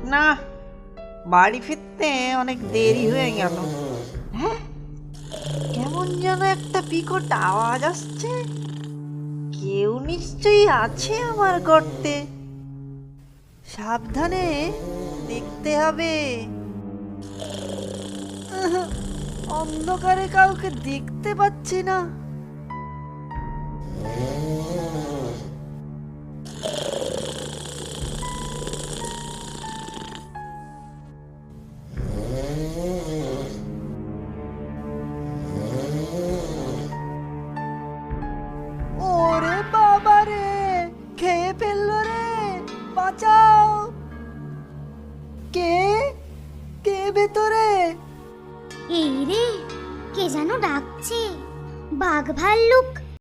না, বাড়ি ফিরতে অনেক দেরি হয়ে গেল। হ্যাঁ, কেমন যেন একটা বিকট আওয়াজ আসছে। কেউ নিশ্চয়ই আছে আমার গর্তে। সাবধানে দেখতে হবে। উহু, অন্ধকারে কাউকে দেখতে পাচ্ছি না। ওরে বাবা রে, খেয়ে ফেললো রে, বাঁচাও। কে কে ভেতরে? এই রে, কে যেন ডাকছে। বাঘ ভাল্লুক